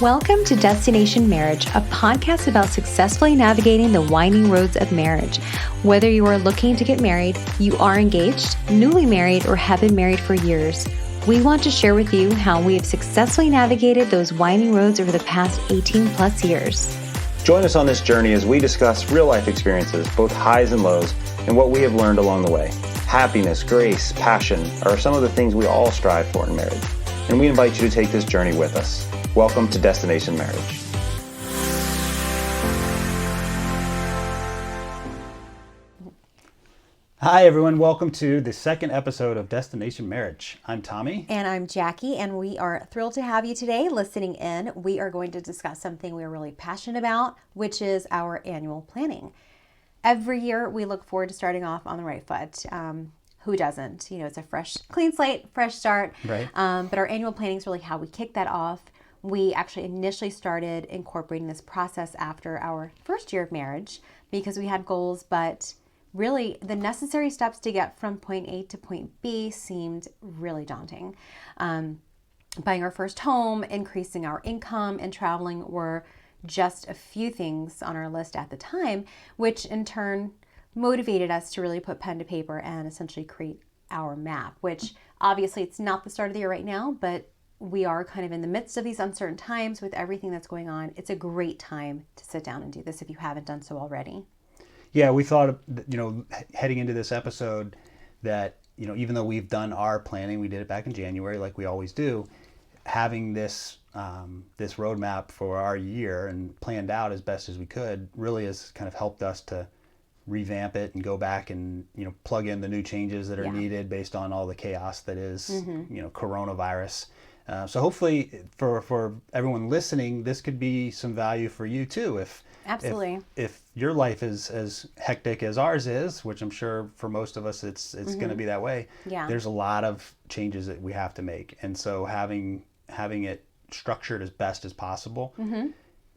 Welcome to Destination Marriage, a podcast about successfully navigating the winding roads of marriage. Whether you are looking to get married, you are engaged, newly married, or have been married for years, we want to share with you how we have successfully navigated those winding roads over the past 18 plus years. Join us on this journey as we discuss real life experiences, both highs and lows, and what we have learned along the way. Happiness, grace, passion are some of the things we all strive for in marriage, and we invite you to take this journey with us. Welcome to Destination Marriage. Hi everyone, welcome to the second episode of Destination Marriage. I'm Tommy. And I'm Jackie, and we are thrilled to have you today listening in. We are going to discuss something we're really passionate about, which is our annual planning. Every year we look forward to starting off on the right foot. Who doesn't? You know, it's a fresh, clean slate, fresh start. Right. But our annual planning is really how we kick that off. We actually initially started incorporating this process after our first year of marriage because we had goals, but really the necessary steps to get from point A to point B seemed really daunting. Buying our first home, increasing our income, and traveling were just a few things on our list at the time, which in turn motivated us to really put pen to paper and essentially create our map, which obviously it's not the start of the year right now, but we are kind of in the midst of these uncertain times with everything that's going on. It's a great time to sit down and do this if you haven't done so already. Yeah, we thought, heading into this episode that, even though we've done our planning, we did it back in January like we always do, having this this roadmap for our year and planned out as best as we could really has kind of helped us to revamp it and go back and, plug in the new changes that are needed based on all the chaos that is, coronavirus. So hopefully for everyone listening, this could be some value for you too. Absolutely. If your life is as hectic as ours is, which I'm sure for most of us it's going to be that way. Yeah. There's a lot of changes that we have to make, and so having it structured as best as possible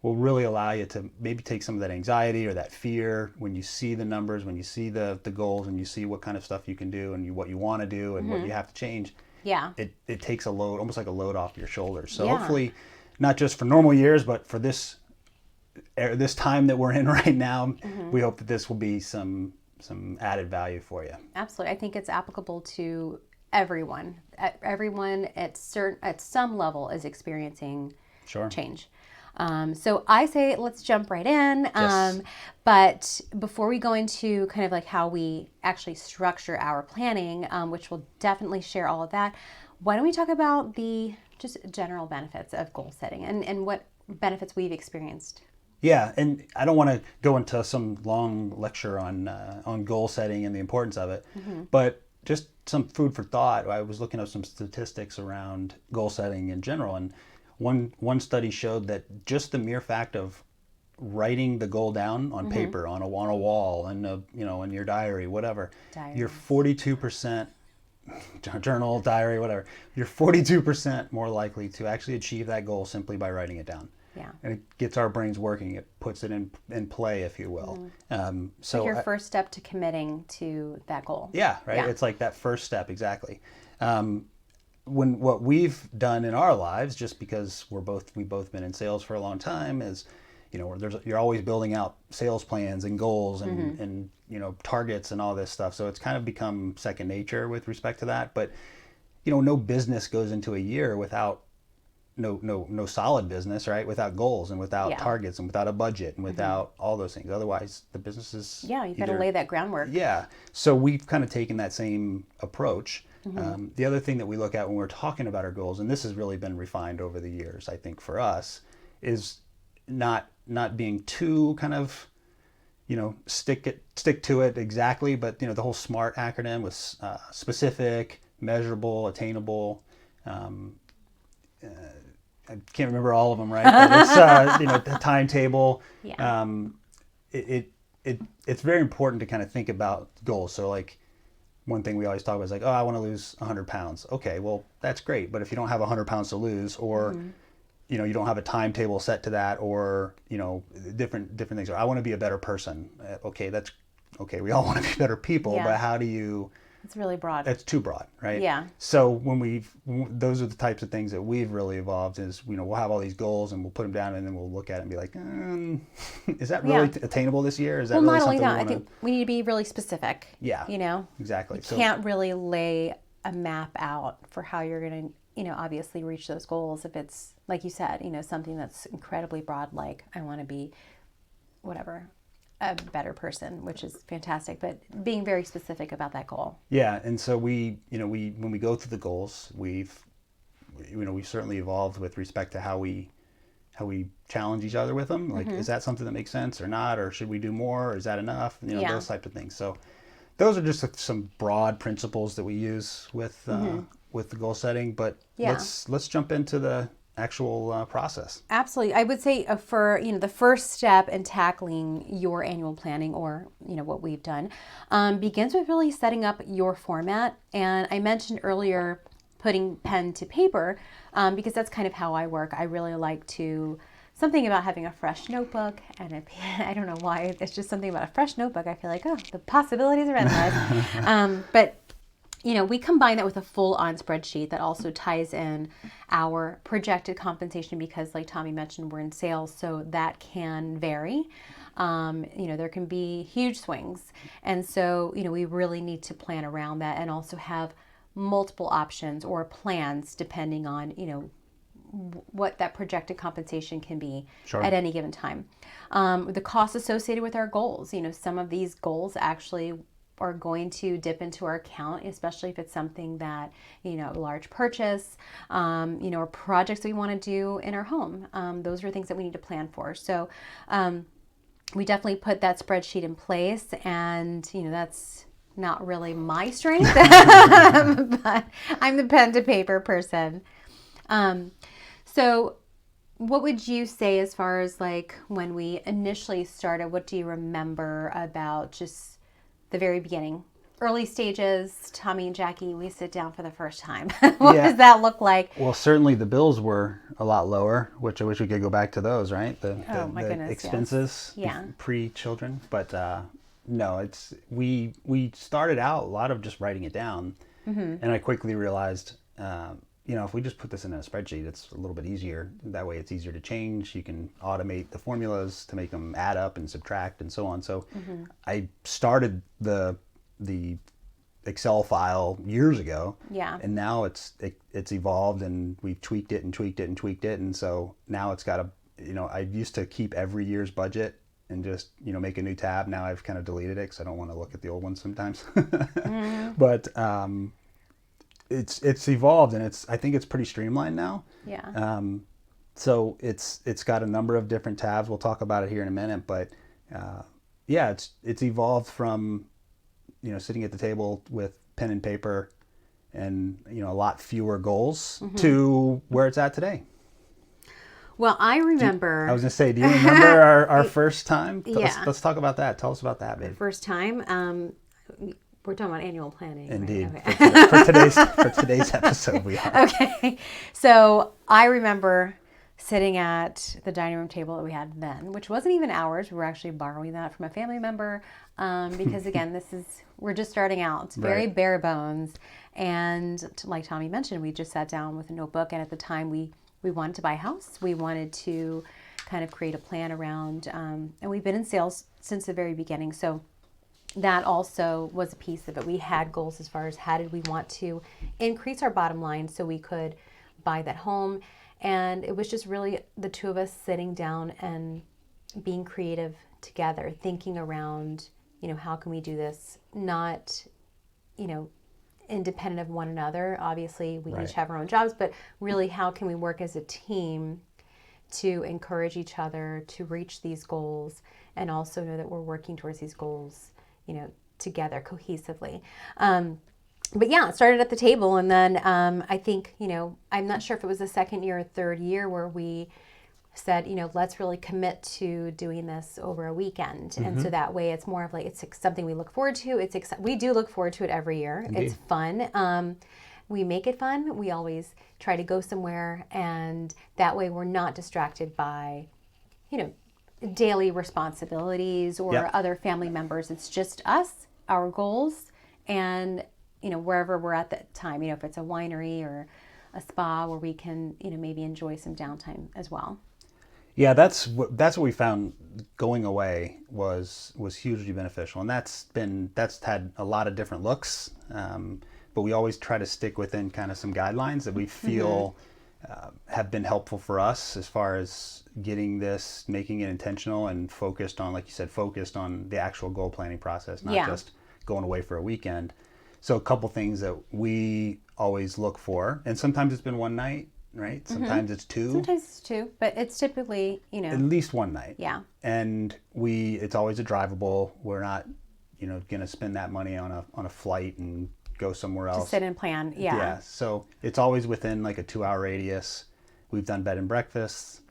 will really allow you to maybe take some of that anxiety or that fear when you see the numbers, when you see the goals, and you see what kind of stuff you can do and what you want to do and what you have to change. Yeah. It takes a load, almost like a load off your shoulders. So hopefully, not just for normal years, but for this time that we're in right now, we hope that this will be some added value for you. Absolutely. I think it's applicable to everyone. Everyone at some level is experiencing change. So I say let's jump right in. Yes. But before we go into kind of like how we actually structure our planning, which we'll definitely share all of that, why don't we talk about the just general benefits of goal setting and what benefits we've experienced? Yeah, and I don't want to go into some long lecture on goal setting and the importance of it, but just some food for thought. I was looking at some statistics around goal setting in general, and one study showed that just the mere fact of writing the goal down on paper, on a wall, and in your diary, whatever, you're 42%. Journal, diary, whatever. You're 42% more likely to actually achieve that goal simply by writing it down. Yeah. And it gets our brains working. It puts it in play, if you will. So like your first step to committing to that goal. Yeah, right. Yeah. It's like that first step, exactly. What we've done in our lives, just because we've both been in sales for a long time, is you're always building out sales plans and goals and targets and all this stuff. So it's kind of become second nature with respect to that. But no business goes into a year without no solid business, right? Without goals and without targets and without a budget and without all those things. Otherwise, the business is you've got to lay that groundwork. Yeah. So we've kind of taken that same approach. The other thing that we look at when we're talking about our goals, and this has really been refined over the years, I think for us, is not being too kind of stick to it exactly, but the whole SMART acronym with specific, measurable, attainable. I can't remember all of them, right? But it's the timetable. Yeah. It's very important to kind of think about goals. So like one thing we always talk about is like, I want to lose 100 pounds. Okay, well that's great, but if you don't have 100 pounds to lose, or you don't have a timetable set to that, or different things. Or I want to be a better person. Okay, that's okay. We all want to be better people, but how do you It's really broad. That's too broad, right? Yeah. So those are the types of things that we've really evolved is, we'll have all these goals and we'll put them down and then we'll look at it and be like, is that really attainable this year? Is that really not only something that, I think we need to be really specific. Yeah. Exactly. You can't really lay a map out for how you're going to, obviously reach those goals if it's, like you said, something that's incredibly broad, like I want to be whatever, a better person, which is fantastic, but being very specific about that goal. Yeah, and so when we go through the goals, we've certainly evolved with respect to how we challenge each other with them. Like, is that something that makes sense or not, or should we do more, or is that enough? Those types of things. So those are just some broad principles that we use with the goal setting. But let's jump into the actual process. Absolutely. I would say for the first step in tackling your annual planning, or what we've done, begins with really setting up your format. And I mentioned earlier putting pen to paper, because that's kind of how I work. I really like something about having a fresh notebook and a pen. I don't know why. It's just something about a fresh notebook. I feel like, the possibilities are endless. But we combine that with a full-on spreadsheet that also ties in our projected compensation, because like Tommy mentioned, we're in sales, so that can vary. There can be huge swings. And so, we really need to plan around that and also have multiple options or plans depending on, what that projected compensation can be at any given time. The costs associated with our goals, some of these goals actually are going to dip into our account, especially if it's something that, a large purchase, or projects that we want to do in our home. Those are things that we need to plan for. So we definitely put that spreadsheet in place, and, that's not really my strength, but I'm the pen to paper person. So what would you say as far as like when we initially started, what do you remember about just the very beginning, early stages? Tommy and Jackie, we sit down for the first time. What does that look like? Well, certainly the bills were a lot lower, which I wish we could go back to those, right? The expenses, pre-children. But no, we started out a lot of just writing it down, and I quickly realized, if we just put this in a spreadsheet, it's a little bit easier. That way it's easier to change. You can automate the formulas to make them add up and subtract and so on. So I started the Excel file years ago. Yeah. And now it's evolved, and we've tweaked it and tweaked it and tweaked it. And so now it's got I used to keep every year's budget and just, make a new tab. Now I've kind of deleted it because I don't want to look at the old ones sometimes. But, it's evolved, and I think it's pretty streamlined now. Yeah. So it's got a number of different tabs. We'll talk about it here in a minute, but it's evolved from sitting at the table with pen and paper and a lot fewer goals to where it's at today. Well, I remember. I was gonna say, do you remember our first time? Let's talk about that. Tell us about that, babe. First time. We're talking about annual planning. Indeed. Right? Okay. For today's episode, we are. Okay. So I remember sitting at the dining room table that we had then, which wasn't even ours. We were actually borrowing that from a family member, because again, we're just starting out. It's very bare bones. And like Tommy mentioned, we just sat down with a notebook, and at the time we wanted to buy a house. We wanted to kind of create a plan around, and we've been in sales since the very beginning. So that also was a piece of it. We had goals as far as how did we want to increase our bottom line so we could buy that home. And it was just really the two of us sitting down and being creative together, thinking around, how can we do this? Not, independent of one another. Obviously, we each have our own jobs, but really how can we work as a team to encourage each other to reach these goals, and also know that we're working towards these goals together cohesively. But yeah, it started at the table, and then I think, I'm not sure if it was the second year or third year where we said, let's really commit to doing this over a weekend. And so that way it's more of like, it's something we look forward to. We do look forward to it every year. Indeed. It's fun. We make it fun. We always try to go somewhere, and that way we're not distracted by, daily responsibilities or other family members. It's just us, our goals, and wherever we're at that time, if it's a winery or a spa where we can, maybe enjoy some downtime as well. Yeah, that's what we found. Going away was hugely beneficial, and that's had a lot of different looks. But we always try to stick within kind of some guidelines that we feel have been helpful for us as far as making it intentional and focused on, like you said, focused on the actual goal planning process, not just going away for a weekend. So a couple things that we always look for, and sometimes it's been one night, right? Sometimes it's two. Sometimes it's two, but it's typically, at least one night. Yeah. And it's always a drivable. We're not, going to spend that money on a flight and go somewhere else. To sit and plan. Yeah. Yeah. So it's always within like a 2-hour radius. We've done bed and breakfasts.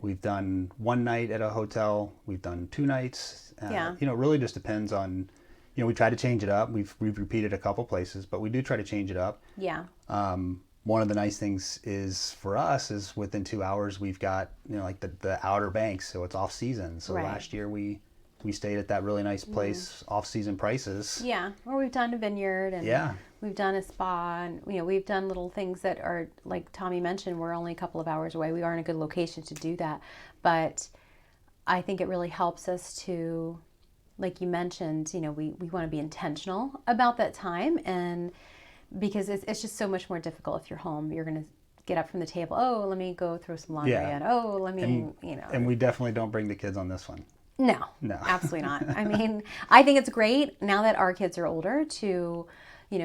We've done one night at a hotel. We've done 2 nights. It really just depends on, we try to change it up. We've repeated a couple places, but we do try to change it up. Yeah. One of the nice things is for us is within 2 hours we've got like the Outer Banks, so it's off season. So last year we stayed at that really nice place, off season prices. Yeah, or we've done a vineyard and we've done a spa, and we've done little things that are, like Tommy mentioned, we're only a couple of hours away. We are in a good location to do that, but I think it really helps us to, like you mentioned, we want to be intentional about that time, and because it's just so much more difficult if you're home. You're going to get up from the table. Oh, let me go throw some laundry in. Oh, let me, And we definitely don't bring the kids on this one. No, absolutely not. I mean, I think it's great now that our kids are older to,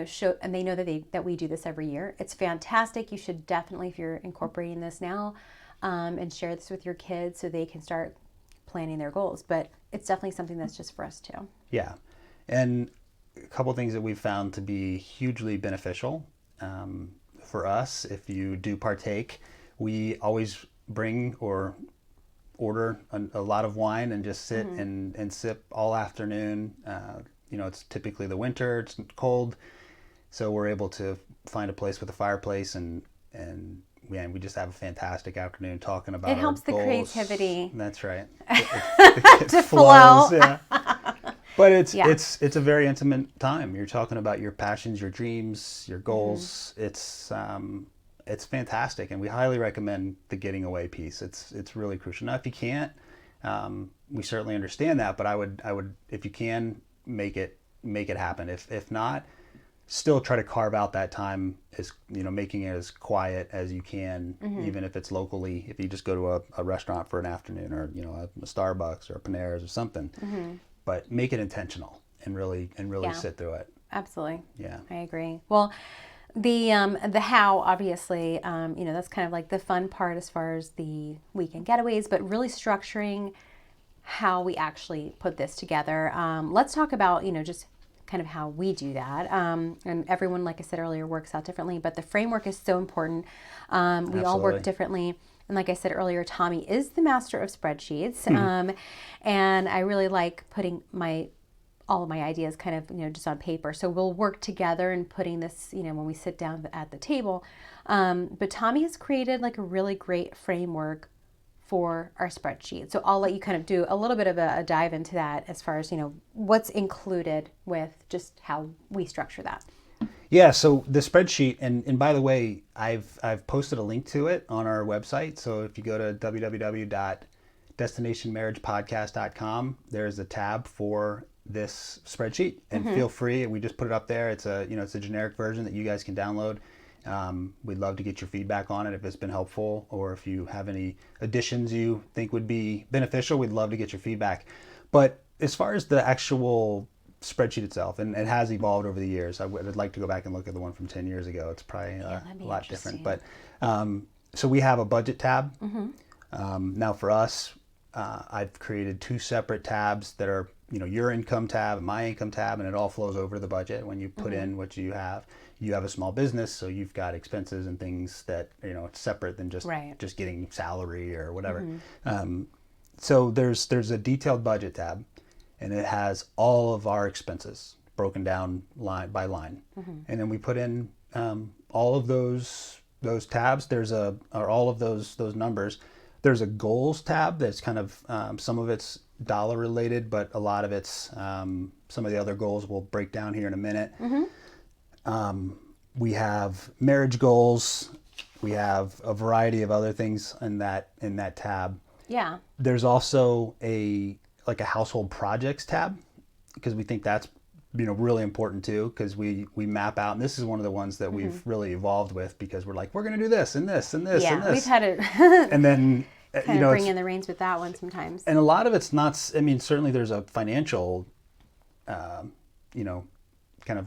show, and they know that we do this every year. It's fantastic. You should definitely, if you're incorporating this now, and share this with your kids so they can start planning their goals. But it's definitely something that's just for us too. Yeah. And a couple of things that we've found to be hugely beneficial for us, if you do partake, we always bring or order a lot of wine and just sit and sip all afternoon. It's typically the winter, it's cold, so we're able to find a place with a fireplace and we just have a fantastic afternoon talking about it helps our the goals. creativity. That's right. To flow. Yeah. But it's a very intimate time. You're talking about your passions, your dreams, your goals. It's fantastic, and we highly recommend the getting away piece. It's really crucial. Now, if you can't, we certainly understand that. But I would if you can, make it happen. If not, still try to carve out that time, as making it as quiet as you can, even if it's locally. If you just go to a restaurant for an afternoon, or a Starbucks or a Panera's or something. But make it intentional and really sit through it. Absolutely. Yeah. I agree. Well, the how, obviously, that's kind of like the fun part as far as the weekend getaways, but really structuring how we actually put this together. Let's talk about, just kind of how we do that. And everyone, like I said earlier, works out differently, but the framework is so important. We all work differently. And like I said earlier, Tommy is the master of spreadsheets. And I really like putting all of my ideas kind of, just on paper. So we'll work together in putting this, when we sit down at the table. But Tommy has created like a really great framework for our spreadsheet. So I'll let you kind of do a little bit of a dive into that as far as, what's included with just how we structure that. Yeah, so the spreadsheet, and by the way, I've posted a link to it on our website. So if you go to www.destinationmarriagepodcast.com, there's a tab for this spreadsheet, and feel free. We just put it up there. It's a generic version that you guys can download. We'd love to get your feedback on it if it's been helpful, or if you have any additions you think would be beneficial. We'd love to get your feedback. But as far as the actual spreadsheet itself, and it has evolved over the years. I'd like to go back and look at the one from 10 years ago. It's probably a lot different. But so we have a budget tab. Now for us, I've created 2 separate tabs that are, your income tab and my income tab, and it all flows over the budget when you put in what you have. You have a small business, so you've got expenses and things that, it's separate than just getting salary or whatever. So there's a detailed budget tab, and it has all of our expenses broken down line by line. And then we put in all of those tabs. Or all of those numbers. There's a goals tab that's kind of some of it's dollar related, but a lot of it's some of the other goals we'll break down here in a minute. We have marriage goals. We have a variety of other things in that tab. Yeah. There's also a household projects tab, because we think that's really important too, because we map out, and this is one of the ones that we've really evolved with, because we're like, we're going to do this and this and this Yeah, and this. we've had to And then kind of bring in the reins with that one sometimes. and a lot of it's not, certainly there's a financial, kind of,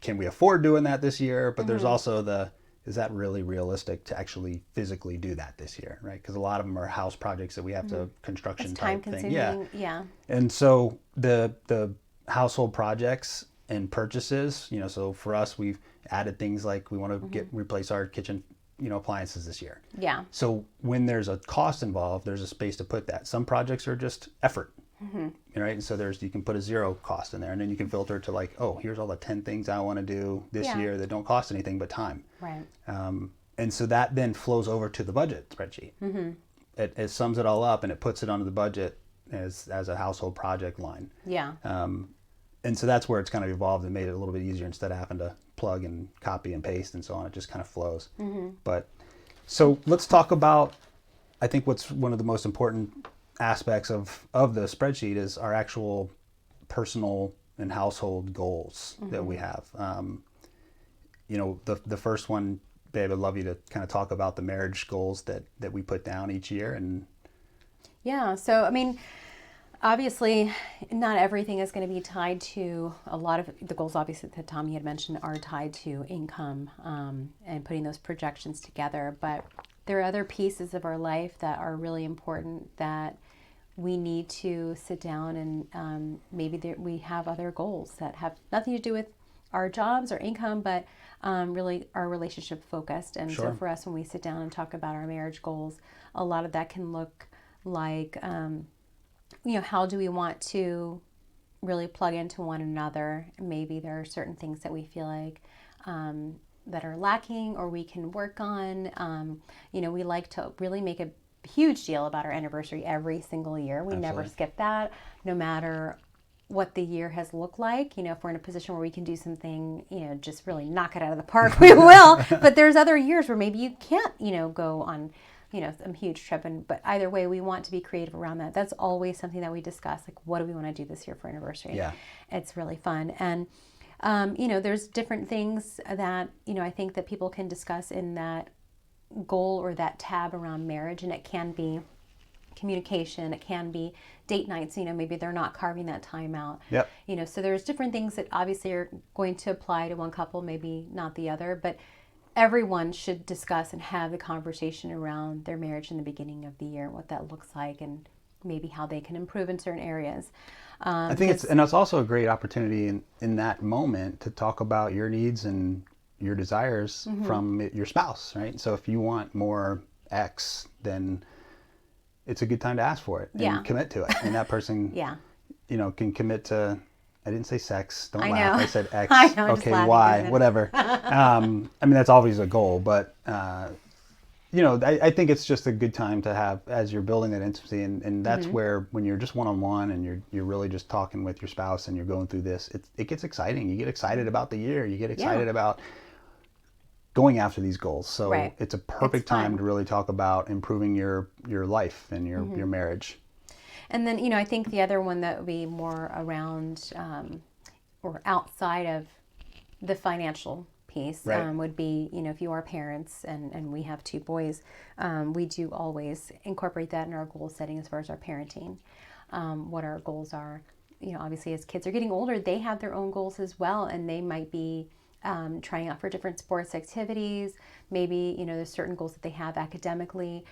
can we afford doing that this year? But there's also is that really realistic to actually physically do that this year, right? Because a lot of them are house projects that we have to construction It's type time thing. consuming. Yeah. And so the household projects and purchases, so for us, we've added things like we want to replace our kitchen, appliances this year. Yeah. So when there's a cost involved, there's a space to put that. Some projects are just effort, right? And so you can put a zero cost in there, and then you can filter to like, oh, here's all the 10 things I want to do this year that don't cost anything but time. Right. And so that then flows over to the budget spreadsheet. It sums it all up and it puts it onto the budget as a household project line. Yeah. And so that's where it's kind of evolved and made it a little bit easier, instead of having to plug and copy and paste and so on. It just kind of flows. But so let's talk about, I think what's one of the most important aspects of the spreadsheet is our actual personal and household goals that we have. The first one, babe, I'd love you to kind of talk about the marriage goals that we put down each year. And yeah. So, obviously, not everything is going to be tied to, a lot of the goals, obviously, that Tommy had mentioned are tied to income and putting those projections together. But there are other pieces of our life that are really important that we need to sit down and maybe we have other goals that have nothing to do with our jobs or income, but really are relationship focused. And so for us, when we sit down and talk about our marriage goals, a lot of that can look like, how do we want to really plug into one another? Maybe there are certain things that we feel like that are lacking or we can work on. We like to really make a huge deal about our anniversary every single year. We never skip that, no matter what the year has looked like. If we're in a position where we can do something, just really knock it out of the park, we will. But there's other years where maybe you can't, go on some huge trip. But either way, we want to be creative around that. That's always something that we discuss. Like, what do we want to do this year for anniversary? Yeah. It's really fun. And, there's different things that, I think that people can discuss in that goal or that tab around marriage. And it can be communication. It can be date nights. Maybe they're not carving that time out. Yep. So there's different things that obviously are going to apply to one couple, maybe not the other. But everyone should discuss and have the conversation around their marriage in the beginning of the year, what that looks like, and maybe how they can improve in certain areas. I think it's also a great opportunity in that moment to talk about your needs and your desires from your spouse, right? So if you want more X, then it's a good time to ask for it and commit to it. And that person, can commit to, I didn't say sex. Don't laugh. I said X. I know, okay, Y, whatever. That's always a goal, but I think it's just a good time to have as you're building that intimacy, and that's where, when you're just one-on-one and you're really just talking with your spouse and you're going through this, it gets exciting. You get excited about the year. You get excited about going after these goals. So it's a perfect time to really talk about improving your life and your marriage. And then, I think the other one that would be more around or outside of the financial piece would be, if you are parents and we have 2 boys, we do always incorporate that in our goal setting as far as our parenting, what our goals are. Obviously, as kids are getting older, they have their own goals as well, and they might be trying out for different sports activities. Maybe, there's certain goals that they have academically.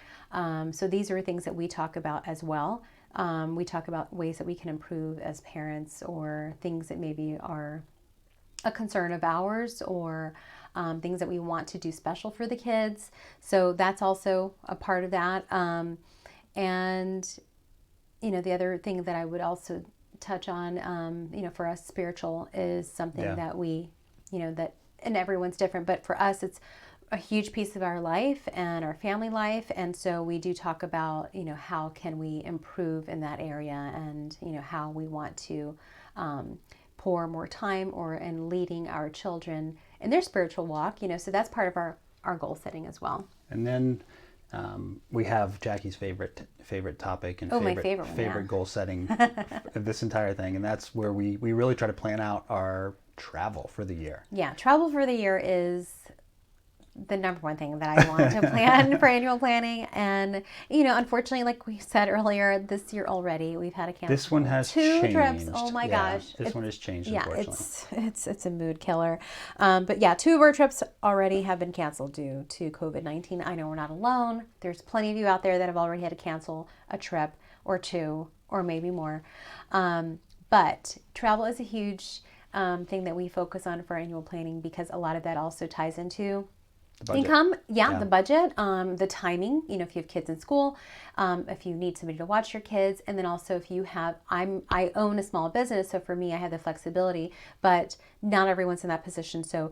So these are things that we talk about as well. We talk about ways that we can improve as parents, or things that maybe are a concern of ours, or things that we want to do special for the kids. So that's also a part of that. And, the other thing that I would also touch on, for us, spiritual is something that we, and everyone's different, but for us, it's a huge piece of our life and our family life. And so we do talk about, how can we improve in that area, and, how we want to pour more time in leading our children in their spiritual walk, so that's part of our goal setting as well. And then we have Jackie's favorite topic and my favorite one, yeah. goal setting of this entire thing, and that's where we really try to plan out our travel for the year. Yeah, travel for the year is the number one thing that I want to plan for annual planning. And, unfortunately, like we said earlier, this year already, we've had to cancel This one has 2 changed. trips. Oh my gosh. This one has changed, Yeah, unfortunately. it's a mood killer. But yeah, 2 of our trips already have been canceled due to COVID-19. I know we're not alone. There's plenty of you out there that have already had to cancel a trip or 2 or maybe more. But travel is a huge thing that we focus on for annual planning, because a lot of that also ties into income, the budget, the timing, if you have kids in school, if you need somebody to watch your kids, and then also if you have, I own a small business, so for me, I have the flexibility, but not everyone's in that position. So,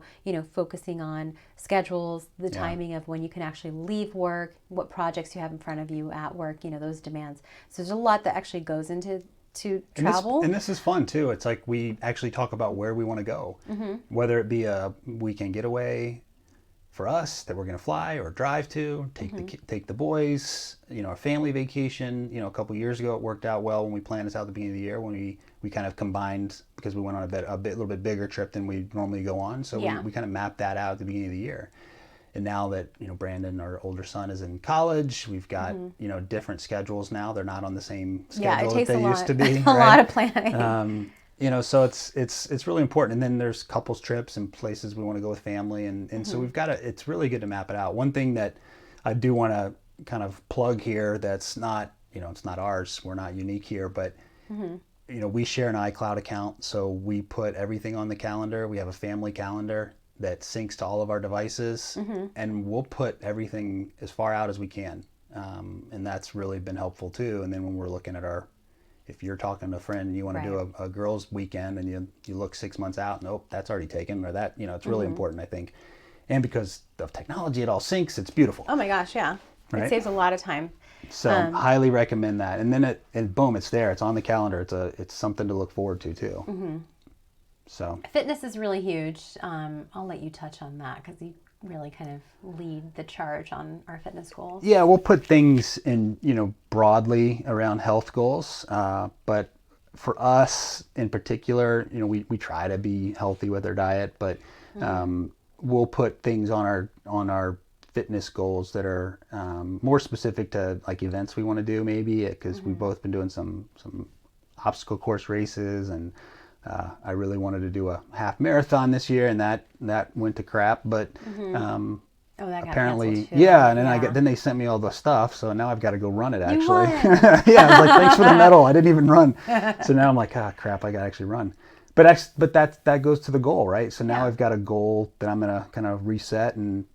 focusing on schedules, the timing of when you can actually leave work, what projects you have in front of you at work, those demands. So there's a lot that actually goes into travel. And this is fun too. It's like we actually talk about where we want to go, whether it be a weekend getaway for us that we're going to fly or drive to, take the boys, a family vacation. A couple of years ago it worked out well when we planned this out at the beginning of the year, when we kind of combined, because we went on a little bit bigger trip than we normally go on. So we kind of mapped that out at the beginning of the year. And now that, Brandon, our older son, is in college, we've got, different schedules now. They're not on the same schedule that they used to be. A lot of planning. So it's really important. And then there's couples trips and places we want to go with family. And so it's really good to map it out. One thing that I do want to kind of plug here that's not, it's not ours. We're not unique here, but, we share an iCloud account. So we put everything on the calendar. We have a family calendar that syncs to all of our devices, and we'll put everything as far out as we can. And that's really been helpful too. And then when we're looking at if you're talking to a friend and you want to do a girls' weekend and you look 6 months out, nope, that's already taken, or that, it's really important, I think. And because of technology, it all syncs. It's beautiful. Oh my gosh, yeah. Right? It saves a lot of time. So highly recommend that. And then boom, it's there. It's on the calendar. It's something to look forward to too. So fitness is really huge. I'll let you touch on that, because you really kind of lead the charge on our fitness goals. Yeah, we'll put things in, broadly around health goals. But for us in particular, we try to be healthy with our diet, but we'll put things on our fitness goals that are more specific to like events we want to do, maybe, because we've both been doing some obstacle course races, and I really wanted to do a half marathon this year, and that went to crap. But that got apparently, canceled too. And then they sent me all the stuff, so now I've got to go run it. Actually, I was like, thanks for the medal. I didn't even run. So now I'm like, crap, I got to actually run. But that goes to the goal, right? So now I've got a goal that I'm gonna kind of reset, and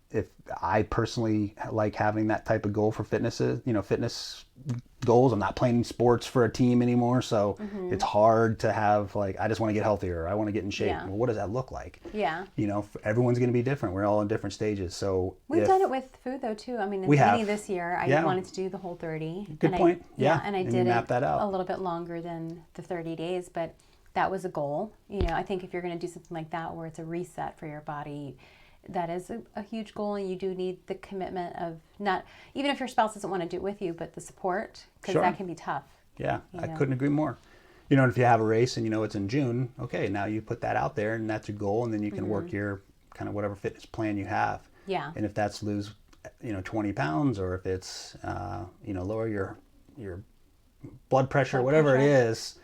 if I personally like having that type of goal for fitness goals. I'm not playing sports for a team anymore, so it's hard to have like, I just want to get healthier, I want to get in shape. Well, what does that look like? Everyone's going to be different. We're all in different stages. So we've done it with food though too. I mean, in the beginning of this year, I wanted to do the whole 30. Good point. And I did map that out a little bit longer than the 30 days, but that was a goal. I think if you're going to do something like that where it's a reset for your body, that is a huge goal, and you do need the commitment of not, even if your spouse doesn't want to do it with you, but the support, because that can be tough. Yeah, I couldn't agree more. And if you have a race and it's in June, okay, now you put that out there and that's your goal, and then you can work your kind of whatever fitness plan you have. Yeah. And if that's lose, 20 pounds, or if it's, lower your blood pressure, whatever it is,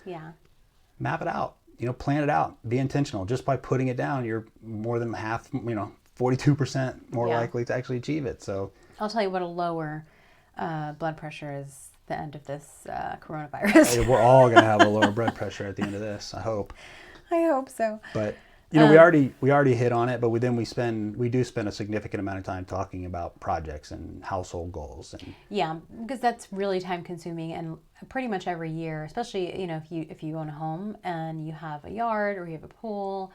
map it out. Plan it out. Be intentional. Just by putting it down, you're more than half, 42% more likely to actually achieve it. So I'll tell you what a lower blood pressure is the end of this coronavirus. Hey, we're all going to have a lower blood pressure at the end of this, I hope. I hope so. But we already hit on it, but we do spend a significant amount of time talking about projects and household goals. And because that's really time consuming, and pretty much every year, especially if you own a home and you have a yard or you have a pool,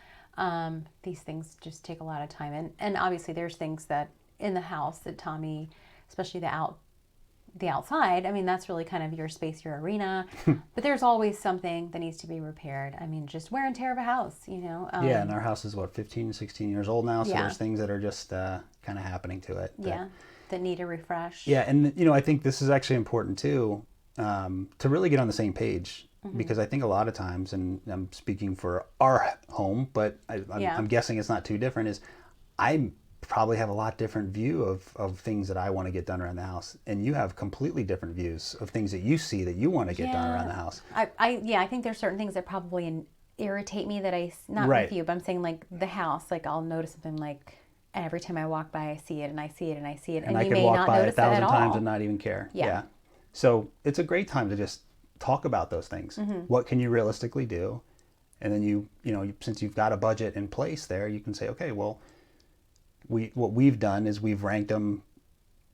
these things just take a lot of time. And obviously there's things that in the house that Tommy, especially the the outside. I mean, that's really kind of your space, your arena. But there's always something that needs to be repaired. I mean, just wear and tear of a house, you know. Yeah, and our house is, 15, 16 years old now, so Yeah. there's things that are just kind of happening to it. That need a refresh. Yeah, and I think this is actually important too, to really get on the same page, because I think a lot of times, and I'm speaking for our home, but I'm guessing it's not too different, is I probably have a lot different view of things that I want to get done around the house, and you have completely different views of things that you see that you want to get done around the house. I think there's certain things that probably irritate me that not with you, but I'm saying like the house, like I'll notice something like, and every time I walk by, I see it and I see it and I see it, and I you could may walk not by notice it at 1,000 all. times and not even care. Yeah. So it's a great time to just talk about those things. What can you realistically do? And then since you've got a budget in place there, you can say, okay, well, what we've done is we've ranked them.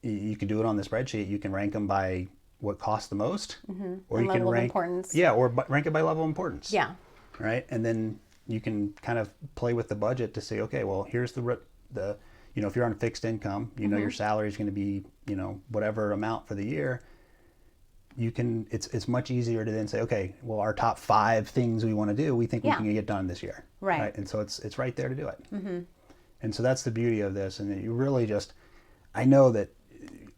You can do it on the spreadsheet. You can rank them by what costs the most, or And you can level of rank importance. or rank it by level of importance. Yeah. Right, and then you can kind of play with the budget to say, okay, well, here's the if you're on fixed income, your salary is going to be whatever amount for the year. It's much easier to then say, okay, well, our top 5 things we want to do, we think we can get done this year. Right. And so it's right there to do it. And so that's the beauty of this, and that you really I know that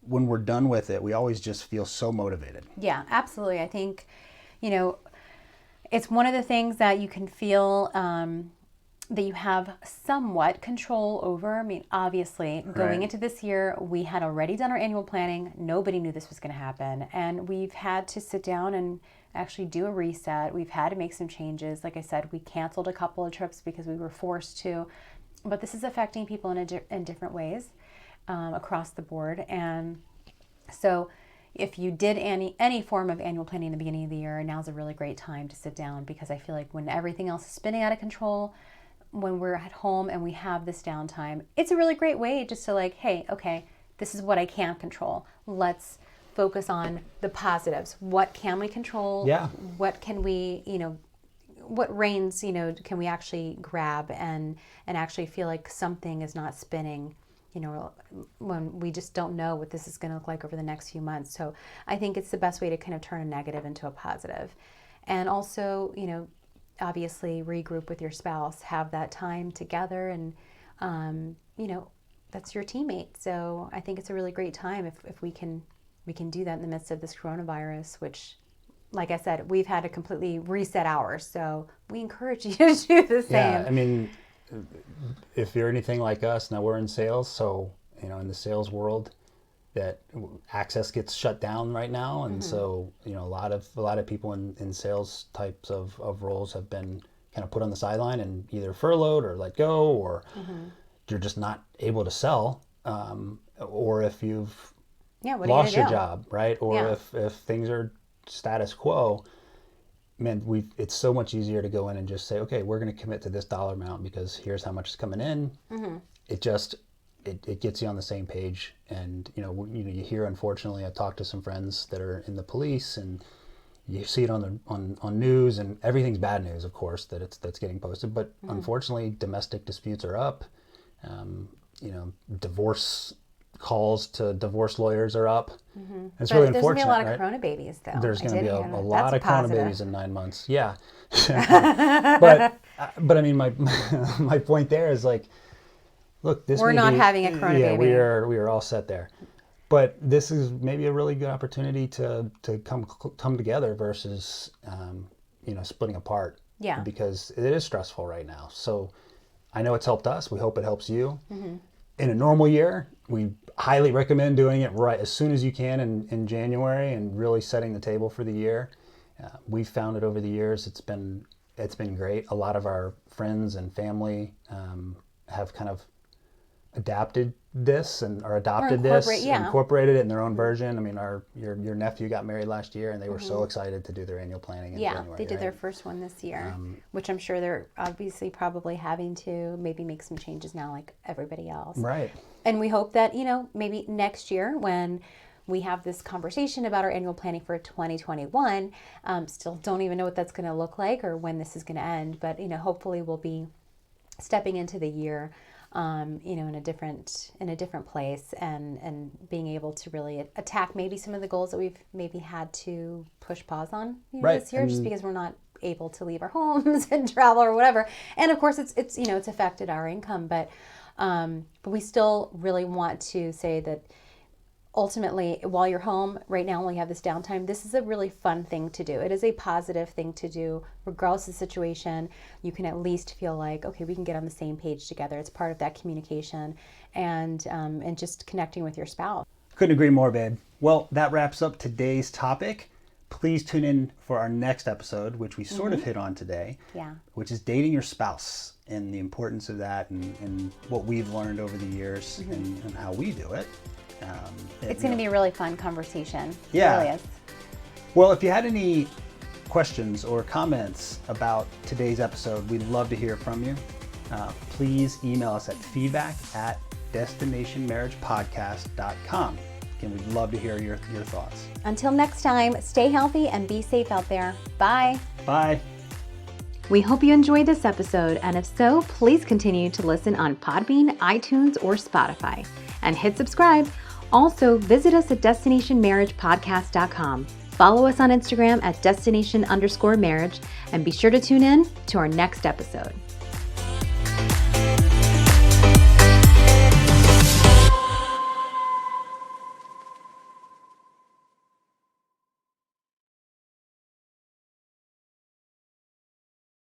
when we're done with it, we always just feel so motivated. Yeah, absolutely. I think, it's one of the things that you can feel that you have somewhat control over. I mean, obviously, going into this year, we had already done our annual planning. Nobody knew this was going to happen. And we've had to sit down and actually do a reset. We've had to make some changes. Like I said, we canceled a couple of trips because we were forced to. But this is affecting people in different ways across the board. And so if you did any form of annual planning in the beginning of the year, now's a really great time to sit down, because I feel like when everything else is spinning out of control, when we're at home and we have this downtime, it's a really great way just to like, hey, okay, this is what I can't control. Let's focus on the positives. What can we control? Yeah. What can we, what reins, can we actually grab and actually feel like something is not spinning, when we just don't know what this is going to look like over the next few months. So I think it's the best way to kind of turn a negative into a positive. And also, obviously regroup with your spouse, have that time together, and, that's your teammate. So I think it's a really great time if we can do that in the midst of this coronavirus, which, like I said, we've had to completely reset ours. So we encourage you to do the same. Yeah, I mean, if you're anything like us, now we're in sales, so in the sales world, that access gets shut down right now, and so a lot of people in sales types of roles have been kind of put on the sideline and either furloughed or let go, or you're just not able to sell, or if you've lost your job, right? Or if things are status quo, man, it's so much easier to go in and just say, okay, we're going to commit to this dollar amount because here's how much is coming in. It just it gets you on the same page. And you hear, unfortunately, I talked to some friends that are in the police, and you see it on news, and everything's bad news, of course, that's getting posted. But unfortunately, domestic disputes are up. Divorce calls to divorce lawyers are up. It's really unfortunate. There's going to be a lot of Corona babies, though. There's going to be a lot of Corona babies in 9 months. Yeah. but I mean, my point there is like, look, we're not having a Corona baby. We are all set there. But this is maybe a really good opportunity to come together versus splitting apart. Yeah. Because it is stressful right now. So I know it's helped us. We hope it helps you. In a normal year, we highly recommend doing it right as soon as you can in January, and really setting the table for the year. We've found it over the years. It's been great. A lot of our friends and family have kind of adopted this and incorporated it in their own version. I mean, your nephew got married last year, and they were so excited to do their annual planning in January. They did their first one this year, which I'm sure they're obviously probably having to maybe make some changes now, like everybody else. Right. And we hope that, maybe next year when we have this conversation about our annual planning for 2021, still don't even know what that's going to look like or when this is going to end, but, hopefully we'll be stepping into the year in a different place, and being able to really attack maybe some of the goals that we've maybe had to push pause on this year, just because we're not able to leave our homes and travel or whatever. And of course, it's affected our income, but we still really want to say that ultimately, while you're home right now, when you have this downtime, this is a really fun thing to do. It is a positive thing to do, regardless of the situation. You can at least feel like, okay, we can get on the same page together. It's part of that communication and just connecting with your spouse. Couldn't agree more, babe. Well, that wraps up today's topic. Please tune in for our next episode, which we sort of hit on today, which is dating your spouse and the importance of that and what we've learned over the years and how we do it. It's going to be a really fun conversation. Yeah. It really is. Well, if you had any questions or comments about today's episode, we'd love to hear from you. Please email us at feedback@destinationmarriagepodcast.com. Again, we'd love to hear your thoughts. Until next time, stay healthy and be safe out there. Bye. Bye. We hope you enjoyed this episode, and if so, please continue to listen on Podbean, iTunes, or Spotify, and hit subscribe. Also, visit us at destinationmarriagepodcast.com. Follow us on Instagram at destination_marriage, and be sure to tune in to our next episode.